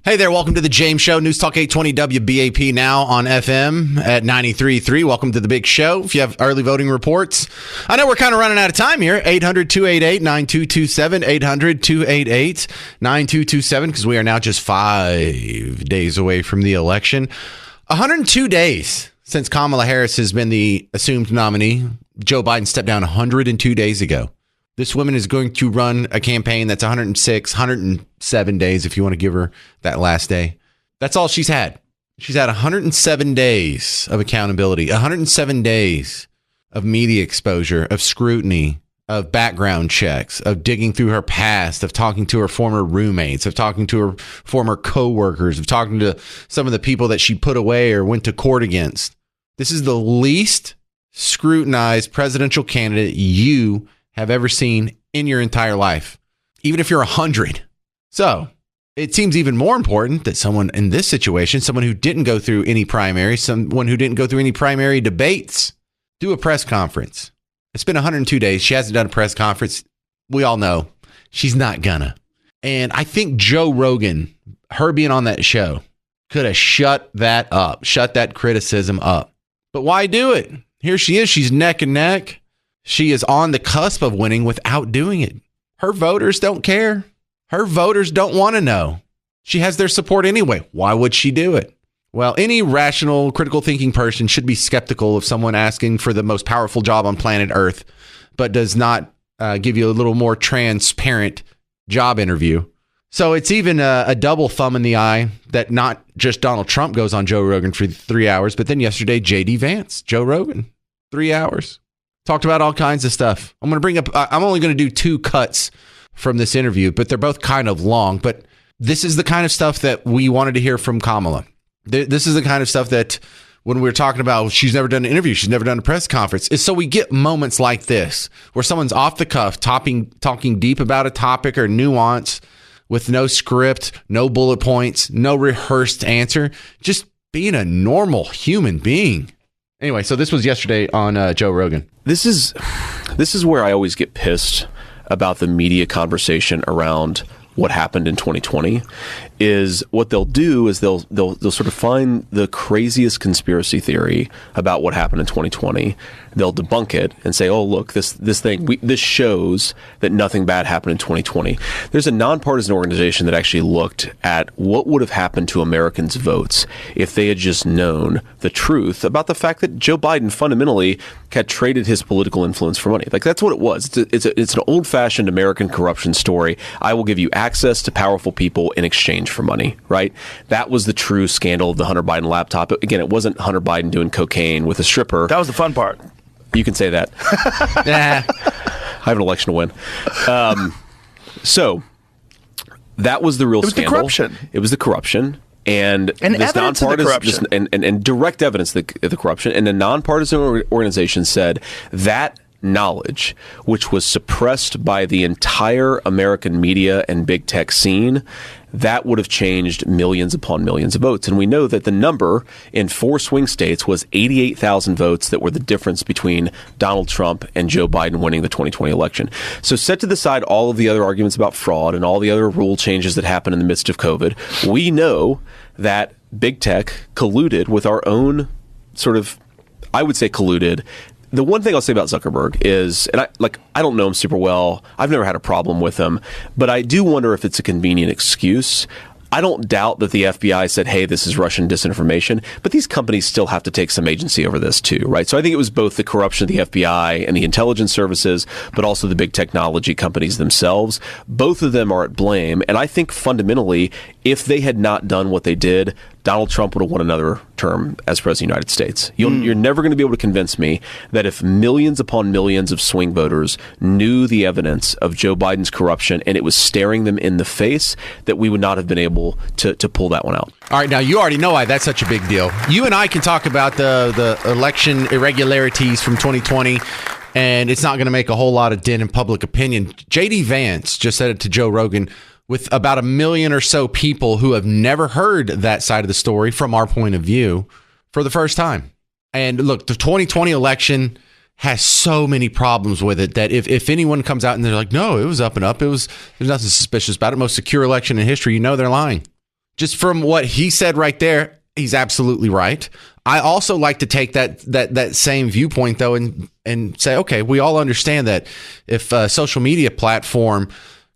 Hey there, welcome to the James Show, News Talk 820 WBAP, now on FM at 93.3. Welcome to the big show. If you have early voting reports, I know we're kind of running out of time here. 800-288-9227, 800-288-9227, because we are now just 5 days away from the election. 102 days since Kamala Harris has been the assumed nominee. Joe Biden stepped down 102 days ago. This woman is going to run a campaign that's 106, 107 days, if you want to give her that last day. That's all she's had. She's had 107 days of accountability, 107 days of media exposure, of scrutiny, of background checks, of digging through her past, of talking to her former roommates, of talking to her former coworkers, of talking to some of the people that she put away or went to court against. This is the least scrutinized presidential candidate you have ever seen in your entire life, even if you're 100. So it seems even more important that someone in this situation, someone who didn't go through any primary, someone who didn't go through any primary debates, do a press conference. It's been 102 days. She hasn't done a press conference. We all know she's not gonna. And I think Joe Rogan, her being on that show, could have shut that up, shut that criticism up. But why do it? Here she is. She's neck and neck. She is on the cusp of winning without doing it. Her voters don't care. Her voters don't want to know. She has their support anyway. Why would she do it? Well, any rational, critical thinking person should be skeptical of someone asking for the most powerful job on planet Earth, but does not give you a little more transparent job interview. So it's even a double thumb in the eye that not just Donald Trump goes on Joe Rogan for 3 hours, but then yesterday, J.D. Vance, Joe Rogan, 3 hours. Talked about all kinds of stuff. I'm only going to do 2 cuts from this interview, but they're both kind of long. But this is the kind of stuff that we wanted to hear from Kamala. This is the kind of stuff that when we're talking about she's never done an interview, she's never done a press conference, is so we get moments like this where someone's off the cuff talking deep about a topic or nuance with no script, no bullet points, no rehearsed answer, just being a normal human being. Anyway, so this was yesterday on Joe Rogan. This is where I always get pissed about the media conversation around what happened in 2020. Is what they'll do is they'll sort of find the craziest conspiracy theory about what happened in 2020. They'll debunk it and say, "Oh, look, this shows that nothing bad happened in 2020." There's a nonpartisan organization that actually looked at what would have happened to Americans' votes if they had just known the truth about the fact that Joe Biden fundamentally had traded his political influence for money. Like, that's what it was. It's an old-fashioned American corruption story. I will give you access to powerful people in exchange for money, right? That was the true scandal of the Hunter Biden laptop. Again, it wasn't Hunter Biden doing cocaine with a stripper. That was the fun part. You can say that. I have an election to win. So that was the real scandal. It was the corruption. It was the corruption. And this evidence of the corruption. And direct evidence of the corruption. And the nonpartisan organization said that knowledge, which was suppressed by the entire American media and big tech scene, that would have changed millions upon millions of votes. And we know that the number in 4 swing states was 88,000 votes that were the difference between Donald Trump and Joe Biden winning the 2020 election. So set to the side all of the other arguments about fraud and all the other rule changes that happened in the midst of COVID. We know that big tech colluded with our own sort of, I would say colluded. The one thing I'll say about Zuckerberg is, and I don't know him super well. I've never had a problem with him, but I do wonder if it's a convenient excuse. I don't doubt that the FBI said, hey, this is Russian disinformation, but these companies still have to take some agency over this too, right? So I think it was both the corruption of the FBI and the intelligence services, but also the big technology companies themselves. Both of them are at blame. And I think fundamentally, if they had not done what they did, Donald Trump would have won another term as president of the United States. You're never going to be able to convince me that if millions upon millions of swing voters knew the evidence of Joe Biden's corruption and it was staring them in the face, that we would not have been able to pull that one out. All right, now you already know why that's such a big deal. You and I can talk about the election irregularities from 2020, and it's not going to make a whole lot of dent in public opinion. J.D. Vance just said it to Joe Rogan, with about 1 million or so people who have never heard that side of the story from our point of view for the first time. And look, the 2020 election has so many problems with it that if anyone comes out and they're like, no, it was up and up, there's nothing suspicious about it, most secure election in history, you know they're lying. just from what he said right there, he's absolutely right. I also like to take that same viewpoint though and say, okay, we all understand that if a social media platform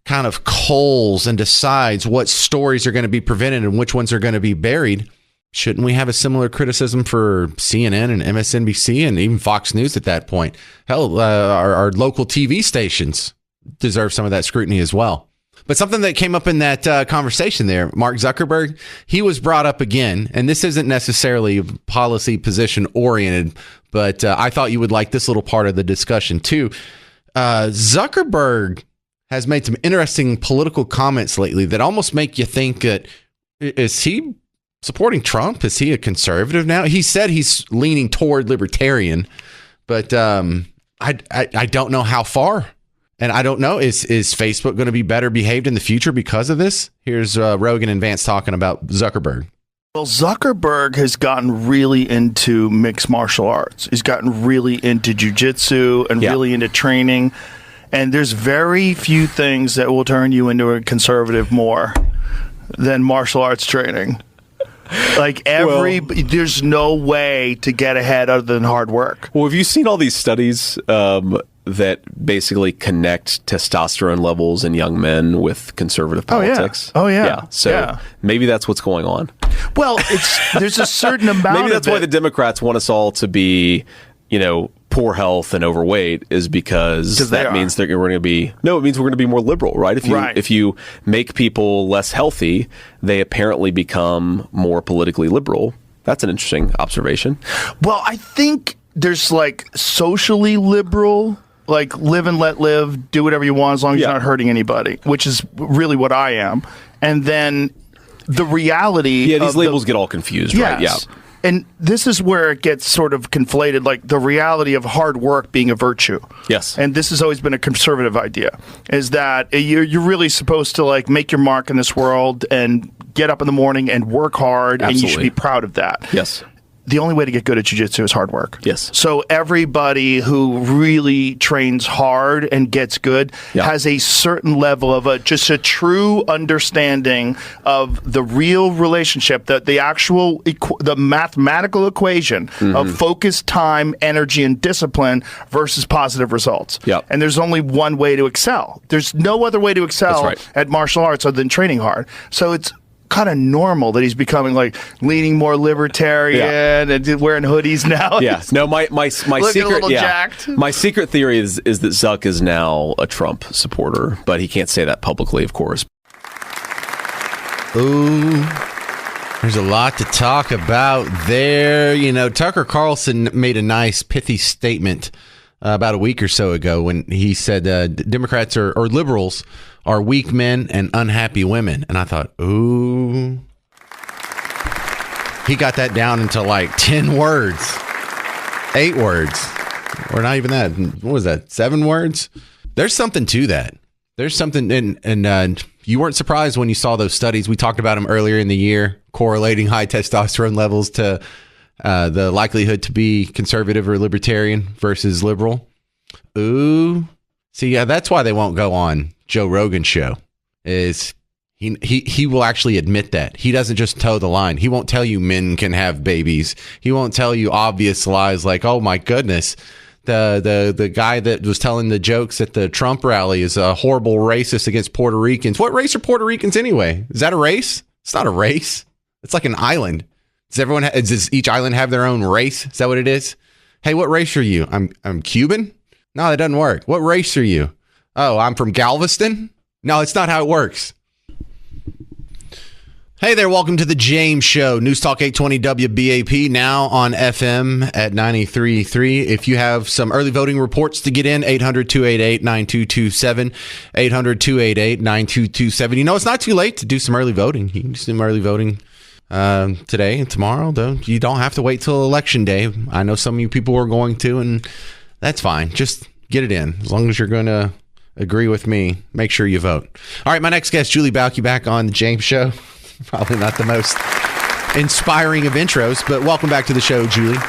kind of culls and decides what stories are going to be prevented and which ones are going to be buried, shouldn't we have a similar criticism for CNN and MSNBC and even Fox News at that point? Hell, our local TV stations deserve some of that scrutiny as well. But something that came up in that conversation there, Mark Zuckerberg, he was brought up again, and this isn't necessarily policy position oriented, but I thought you would like this little part of the discussion too. Zuckerberg has made some interesting political comments lately that almost make you think that, is he supporting Trump? Is he a conservative now? He said he's leaning toward libertarian, but I don't know how far. And I don't know, is Facebook going to be better behaved in the future because of this? Here's Rogan and Vance talking about Zuckerberg. Well, Zuckerberg has gotten really into mixed martial arts. He's gotten really into jiu-jitsu and really into training. And there's very few things that will turn you into a conservative more than martial arts training. Like there's no way to get ahead other than hard work. Well, have you seen all these studies that basically connect testosterone levels in young men with conservative politics? Oh yeah. So maybe that's what's going on. Well, there's a certain amount. Maybe that's why the Democrats want us all to be, poor health and overweight, is because that means we're going to be. No, it means we're going to be more liberal, right? If you make people less healthy, they apparently become more politically liberal. That's an interesting observation. Well, I think there's like socially liberal, like live and let live, do whatever you want as long as you're not hurting anybody, which is really what I am. And then the reality. Yeah, these labels get all confused, right? Yeah. And this is where it gets sort of conflated, like the reality of hard work being a virtue. Yes. And this has always been a conservative idea, is that you're really supposed to like make your mark in this world and get up in the morning and work hard. Absolutely. And you should be proud of that. Yes. The only way to get good at jiu-jitsu is hard work. Yes. So everybody who really trains hard and gets good has a certain level of just a true understanding of the real relationship, the actual the mathematical equation of focus, time, energy, and discipline versus positive results. Yep. And there's only one way to excel. There's no other way to excel at martial arts other than training hard. So it's kind of normal that he's becoming like leaning more libertarian and wearing hoodies now. Yeah. No, my secret, a little jacked. My secret theory is that Zuck is now a Trump supporter, but he can't say that publicly, of course. Ooh, there's a lot to talk about there. Tucker Carlson made a nice pithy statement about a week or so ago when he said Democrats or liberals are weak men and unhappy women. And I thought, ooh. He got that down into like 10 words. 8 words. Or not even that. What was that? 7 words? There's something to that. There's something, and you weren't surprised when you saw those studies. We talked about them earlier in the year, correlating high testosterone levels to the likelihood to be conservative or libertarian versus liberal. Ooh. See, yeah, that's why they won't go on Joe Rogan's show. Is he will actually admit that. He doesn't just toe the line. He won't tell you men can have babies. He won't tell you obvious lies like, oh my goodness, the guy that was telling the jokes at the Trump rally is a horrible racist against Puerto Ricans. What race are Puerto Ricans anyway? Is that a race? It's not a race. It's like an island. Does each island have their own race? Is that what it is? Hey, what race are you? I'm Cuban? No, that doesn't work. What race are you? Oh, I'm from Galveston? No, it's not how it works. Hey there, welcome to the James Show. News Talk 820 WBAP, now on FM at 93.3. If you have some early voting reports to get in, 800-288-9227, 800-288-9227. It's not too late to do some early voting. You can do some early voting today and tomorrow, though. You don't have to wait till Election Day. I know some of you people are going to, and that's fine. Just get it in. As long as you're going to agree with me, make sure you vote. All right, my next guest, Julie Balke, back on the James Show. Probably not the most inspiring of intros, but welcome back to the show, Julie.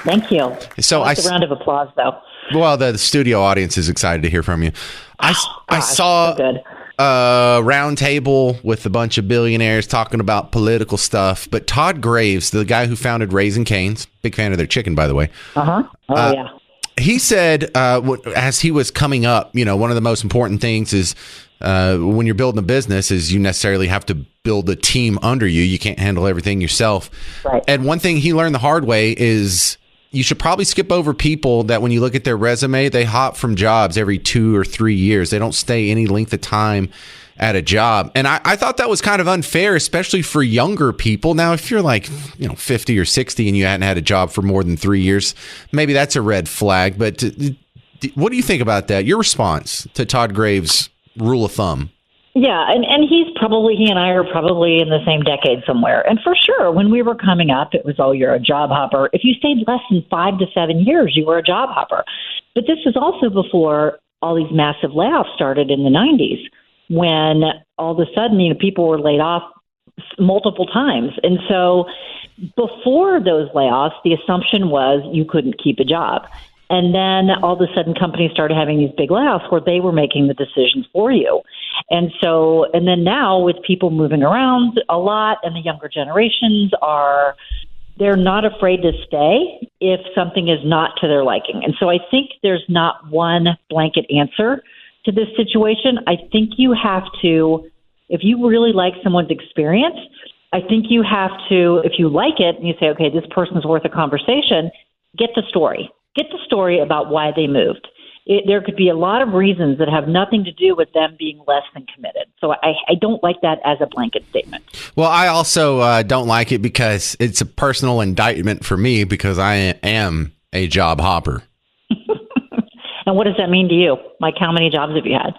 Thank you. So a round of applause, though. Well, the studio audience is excited to hear from you. I saw so good. a round table with a bunch of billionaires talking about political stuff. But Todd Graves, the guy who founded Raising Cane's, big fan of their chicken, by the way. Yeah. He said, as he was coming up, one of the most important things is when you're building a business is you necessarily have to build a team under you. You can't handle everything yourself. Right. And one thing he learned the hard way is you should probably skip over people that when you look at their resume, they hop from jobs every 2 or 3 years. They don't stay any length of time at a job. And I thought that was kind of unfair, especially for younger people. Now, if you're like, 50 or 60 and you hadn't had a job for more than 3 years, maybe that's a red flag. But what do you think about that? Your response to Todd Graves' rule of thumb? Yeah, and he and I are probably in the same decade somewhere. And for sure, when we were coming up, it was, you're a job hopper. If you stayed less than 5 to 7 years, you were a job hopper. But this was also before all these massive layoffs started in the 90s, when all of a sudden, people were laid off multiple times. And so before those layoffs, the assumption was you couldn't keep a job. And then all of a sudden, companies started having these big layoffs where they were making the decisions for you. And then now with people moving around a lot and the younger generations they're not afraid to stay if something is not to their liking. And so I think there's not one blanket answer to this situation. I think you have to, if you really like someone's experience, I think you have to, if you like it and you say, okay, this person's worth a conversation, get the story. Get the story about why they moved. There could be a lot of reasons that have nothing to do with them being less than committed. So I don't like that as a blanket statement. Well, I also don't like it because it's a personal indictment for me because I am a job hopper. And what does that mean to you? Like, how many jobs have you had?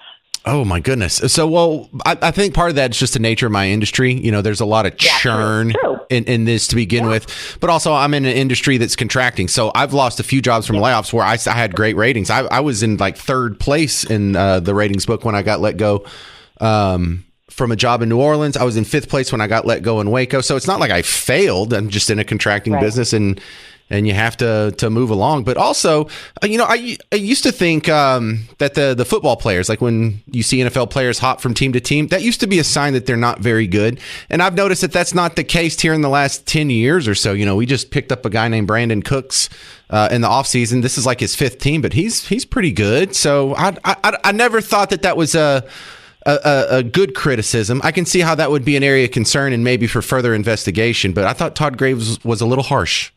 Oh, my goodness. So, I think part of that is just the nature of my industry. There's a lot of churn in this to begin with. But also, I'm in an industry that's contracting. So, I've lost a few jobs from layoffs where I had great ratings. I was in like third place in the ratings book when I got let go from a job in New Orleans. I was in fifth place when I got let go in Waco. So, it's not like I failed. I'm just in a contracting business and you have to move along. But also, I used to think that the football players, like when you see NFL players hop from team to team, that used to be a sign that they're not very good. And I've noticed that that's not the case here in the last 10 years or so. We just picked up a guy named Brandon Cooks in the offseason. This is like his fifth team, but he's pretty good. So I never thought that was a good criticism. I can see how that would be an area of concern and maybe for further investigation. But I thought Todd Graves was a little harsh.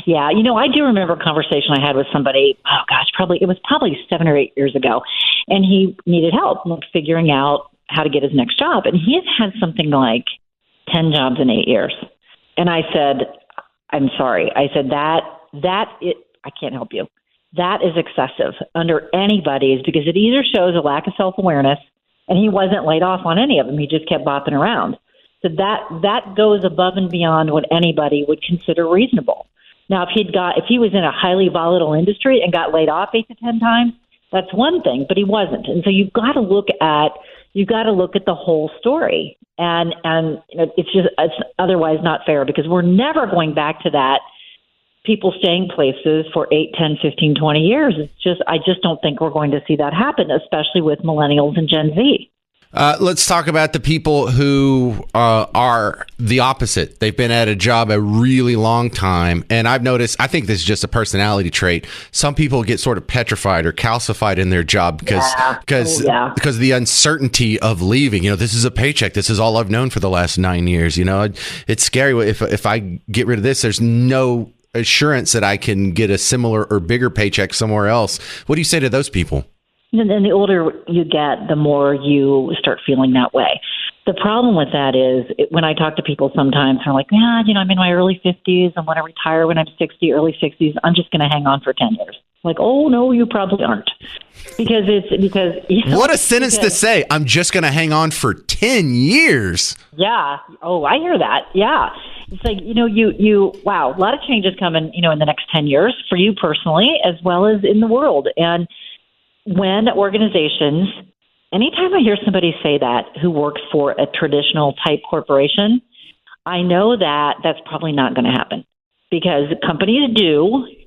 Yeah, I do remember a conversation I had with somebody, it was probably 7 or 8 years ago, and he needed help figuring out how to get his next job. And he had something like 10 jobs in 8 years. And I said, I'm sorry. I said, I can't help you. That is excessive under anybody's, because it either shows a lack of self-awareness, and he wasn't laid off on any of them. He just kept bopping around. So that goes above and beyond what anybody would consider reasonable. Now, if he was in a highly volatile industry and got laid off 8 to 10 times, that's one thing, but he wasn't. And so you've got to look at the whole story. And it's otherwise not fair, because we're never going back to that people staying places for 8, 10, 15, 20 years. I just don't think we're going to see that happen, especially with millennials and Gen Z. Let's talk about the people who are the opposite. They've been at a job a really long time. And I've noticed, I think this is just a personality trait. Some people get sort of petrified or calcified in their job because of the uncertainty of leaving. This is a paycheck. This is all I've known for the last 9 years. It's scary. If I get rid of this, there's no assurance that I can get a similar or bigger paycheck somewhere else. What do you say to those people? And the older you get, the more you start feeling that way. The problem with that is when I talk to people sometimes, they're like, I'm in my early 50s. I'm going to retire when I'm 60, early 60s. I'm just going to hang on for 10 years. Like, oh, no, you probably aren't. Because what a sentence to say. I'm just going to hang on for 10 years. Yeah. Oh, I hear that. Yeah. It's like, wow, a lot of changes coming, in the next 10 years for you personally, as well as in the world. And when organizations, anytime I hear somebody say that who works for a traditional type corporation, I know that that's probably not going to happen, because companies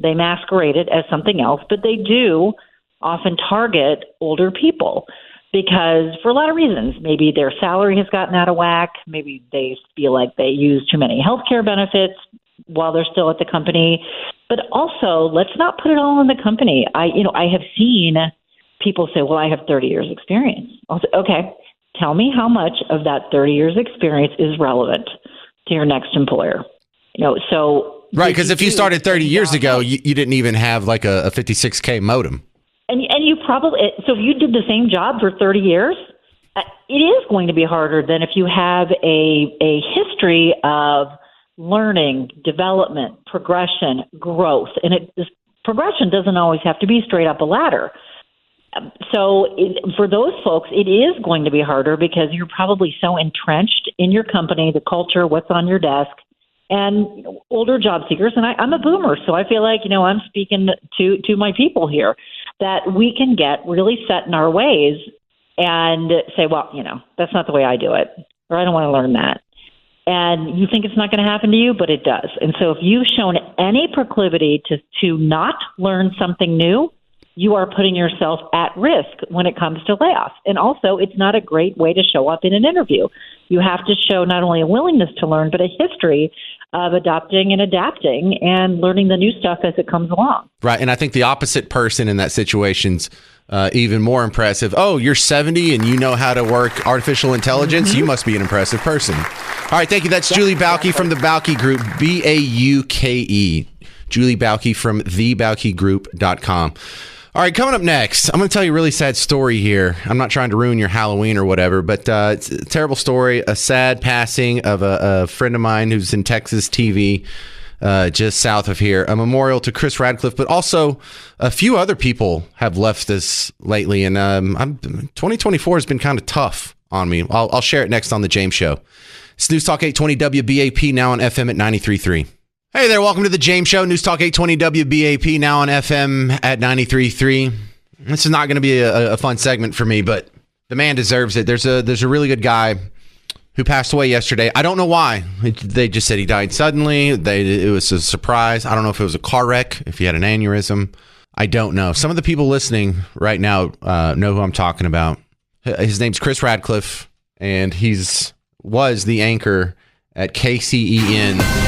they masquerade it as something else, but they do often target older people. because for a lot of reasons. Maybe their salary has gotten out of whack. Maybe they feel like they use too many healthcare benefits while they're still at the company. But also, let's not put it all on the company. I have seen people say, well, I have 30 years experience. I'll say, okay, tell me how much of that 30 years experience is relevant to your next employer. So right, because if you started 30 years ago, you didn't even have like a 56K modem. And you probably, so if you did the same job for 30 years, it is going to be harder than if you have a history of learning, development, progression, growth. And progression doesn't always have to be straight up a ladder. So for those folks, it is going to be harder because you're probably so entrenched in your company, the culture, what's on your desk, and older job seekers. And I'm a boomer, so I feel like, I'm speaking to my people here, that we can get really set in our ways and say, well, that's not the way I do it, or I don't want to learn that. And you think it's not going to happen to you, but it does. And so if you've shown any proclivity to not learn something new, you are putting yourself at risk when it comes to layoffs. And also, it's not a great way to show up in an interview. You have to show not only a willingness to learn, but a history of adopting and adapting and learning the new stuff as it comes along. Right. And I think the opposite person in that situation's even more impressive. Oh, you're 70 and you know how to work artificial intelligence? Mm-hmm. You must be an impressive person. All right. Thank you. That's Julie Bauke from the Bauke Group, Bauke. Julie Bauke from thebaukegroup.com. All right, coming up next, I'm going to tell you a really sad story here. I'm not trying to ruin your Halloween or whatever, but it's a terrible story, a sad passing of a friend of mine who's in Texas TV, just south of here, a memorial to Chris Radcliffe, but also a few other people have left us lately, and 2024 has been kind of tough on me. I'll share it next on The James Show. It's News Talk 820 WBAP, now on FM at 93.3. Hey there, welcome to The James Show, News Talk 820 WBAP, now on FM at 93.3. This is not going to be a fun segment for me, but the man deserves it. There's a really good guy who passed away yesterday. I don't know why. They just said he died suddenly. It was a surprise. I don't know if it was a car wreck, if he had an aneurysm. I don't know. Some of the people listening right now know who I'm talking about. His name's Chris Radcliffe, and was the anchor at KCEN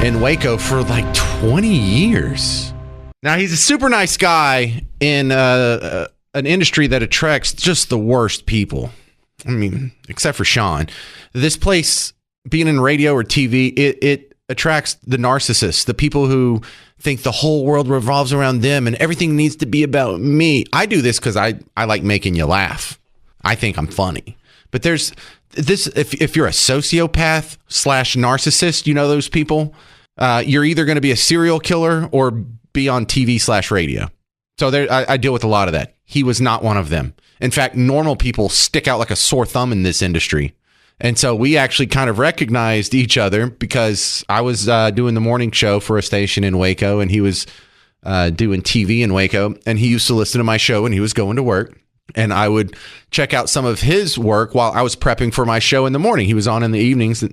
in Waco for like 20 years. Now, he's a super nice guy in an industry that attracts just the worst people. I mean, except for Sean. This place, being in radio or TV, it attracts the narcissists, the people who think the whole world revolves around them and everything needs to be about me. I do this because I like making you laugh. I think I'm funny. But there's this, if you're a sociopath / narcissist, you know those people, you're either going to be a serial killer or be on TV / radio. So I deal with a lot of that. He was not one of them. In fact, normal people stick out like a sore thumb in this industry. And so we actually kind of recognized each other because I was doing the morning show for a station in Waco, and he was doing TV in Waco, and he used to listen to my show when he was going to work. And I would check out some of his work while I was prepping for my show in the morning. He was on in the evenings.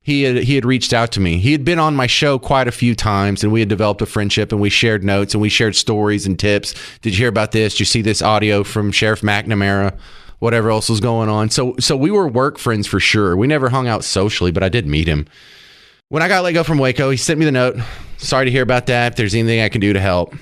He had reached out to me. He had been on my show quite a few times, and we had developed a friendship, and we shared notes, and we shared stories and tips. Did you hear about this? Did you see this audio from Sheriff McNamara? Whatever else was going on. So we were work friends for sure. We never hung out socially, but I did meet him. When I got let go from Waco, he sent me the note. Sorry to hear about that. If there's anything I can do to help.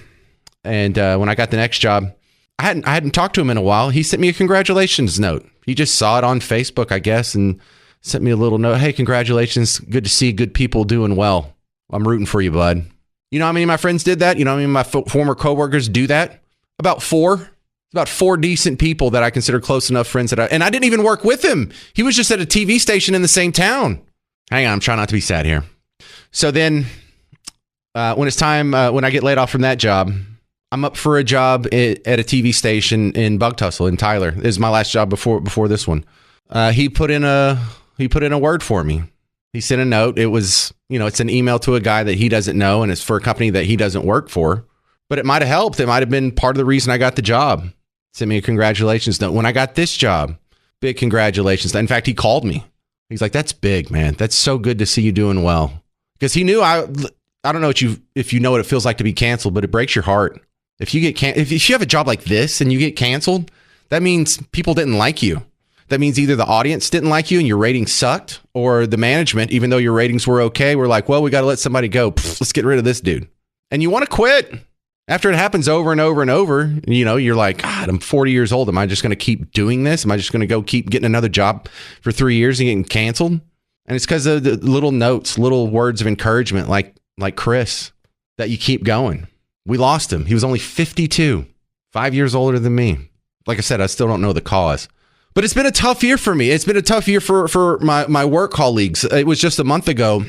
And when I got the next job, I hadn't talked to him in a while. He sent me a congratulations note. He just saw it on Facebook, I guess, and sent me a little note. Hey, congratulations. Good to see good people doing well. I'm rooting for you, bud. You know how many of my friends did that? You know how many of my former coworkers do that? About 4. About 4 decent people that I consider close enough friends and I didn't even work with him. He was just at a TV station in the same town. Hang on, I'm trying not to be sad here. So then when it's time, when I get laid off from that job, I'm up for a job at a TV station in Bug Tussle in Tyler. This is my last job before this one. He put in a word for me. He sent a note. It was, it's an email to a guy that he doesn't know, and it's for a company that he doesn't work for. But it might have helped. It might have been part of the reason I got the job. Sent me a congratulations note. When I got this job, big congratulations. In fact, he called me. He's like, that's big, man. That's so good to see you doing well. Because he knew I don't know if you know what it feels like to be canceled, but it breaks your heart. If you get if you have a job like this and you get canceled, That means people didn't like you. That means either the audience didn't like you and your ratings sucked, or the management, even though your ratings were okay, were like, well, we got to let somebody go. Let's get rid of this dude. And you want to quit. After it happens over and over and over, you're like, God, I'm 40 years old. Am I just going to keep doing this? Am I just going to go keep getting another job for 3 years and getting canceled? And it's because of the little notes, little words of encouragement, like Chris, that you keep going. We lost him. He was only 52, 5 years older than me. Like I said, I still don't know the cause. But it's been a tough year for me. It's been a tough year for my work colleagues. It was just a month ago,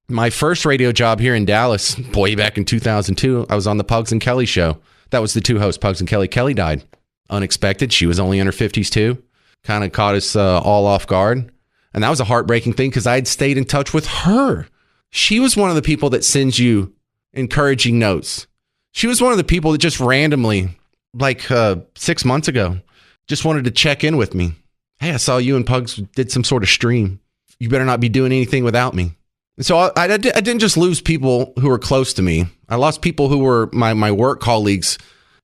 my first radio job here in Dallas, way back in 2002, I was on the Pugs and Kelly show. That was the two hosts, Pugs and Kelly. Kelly died. Unexpected. She was only in her 50s too. Kind of caught us all off guard. And that was a heartbreaking thing because I'd stayed in touch with her. She was one of the people that sends you encouraging notes. She was one of the people that just randomly, 6 months ago, just wanted to check in with me. Hey, I saw you and Pugs did some sort of stream. You better not be doing anything without me. And so I didn't just lose people who were close to me. I lost people who were my work colleagues.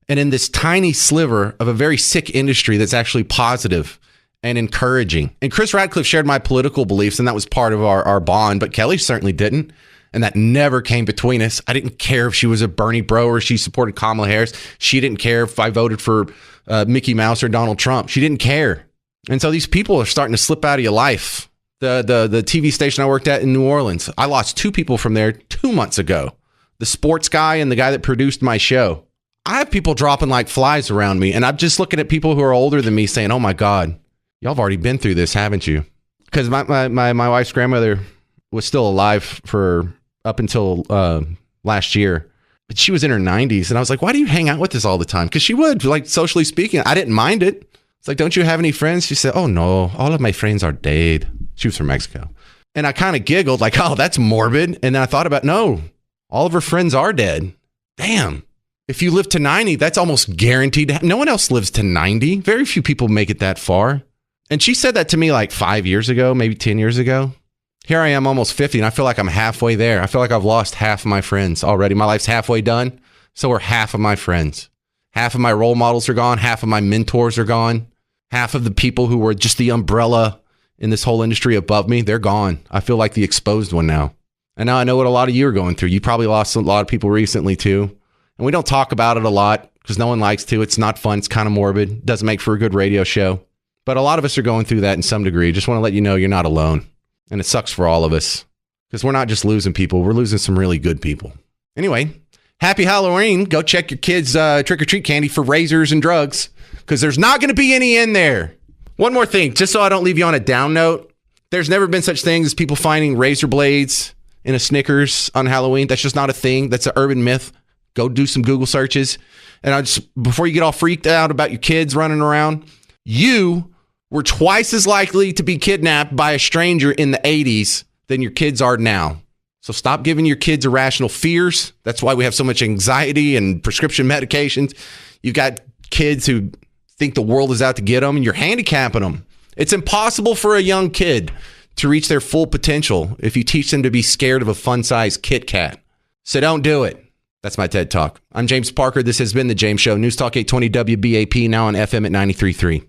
And in this tiny sliver of a very sick industry that's actually positive and encouraging. And Chris Radcliffe shared my political beliefs, and that was part of our bond, but Kelly certainly didn't. And that never came between us. I didn't care if she was a Bernie bro or she supported Kamala Harris. She didn't care if I voted for Mickey Mouse or Donald Trump. She didn't care. And so these people are starting to slip out of your life. The TV station I worked at in New Orleans, I lost two people from there 2 months ago. The sports guy and the guy that produced my show. I have people dropping like flies around me, and I'm just looking at people who are older than me saying, oh my God, y'all have already been through this, haven't you? Because my wife's grandmother was still alive for up until last year. But she was in her 90s. And I was like, why do you hang out with us all the time? Because she would, socially speaking. I didn't mind it. It's like, don't you have any friends? She said, oh, no, all of my friends are dead. She was from Mexico. And I kind of giggled like, oh, that's morbid. And then I thought about, no, all of her friends are dead. Damn. If you live to 90, that's almost guaranteed. No one else lives to 90. Very few people make it that far. And she said that to me 5 years ago, maybe 10 years ago. Here I am almost 50, and I feel like I'm halfway there. I feel like I've lost half of my friends already. My life's halfway done, so are half of my friends. Half of my role models are gone. Half of my mentors are gone. Half of the people who were just the umbrella in this whole industry above me, they're gone. I feel like the exposed one now. And now I know what a lot of you are going through. You probably lost a lot of people recently too. And we don't talk about it a lot because no one likes to. It's not fun. It's kind of morbid. Doesn't make for a good radio show. But a lot of us are going through that in some degree. Just want to let you know you're not alone. And it sucks for all of us because we're not just losing people. We're losing some really good people. Anyway, happy Halloween. Go check your kids' trick-or-treat candy for razors and drugs because there's not going to be any in there. One more thing, just so I don't leave you on a down note. There's never been such thing as people finding razor blades in a Snickers on Halloween. That's just not a thing. That's an urban myth. Go do some Google searches. And before you get all freaked out about your kids running around, you were twice as likely to be kidnapped by a stranger in the 80s than your kids are now. So stop giving your kids irrational fears. That's why we have so much anxiety and prescription medications. You've got kids who think the world is out to get them, and you're handicapping them. It's impossible for a young kid to reach their full potential if you teach them to be scared of a fun-sized Kit Kat. So don't do it. That's my TED Talk. I'm James Parker. This has been The James Show. News Talk 820 WBAP, now on FM at 93.3.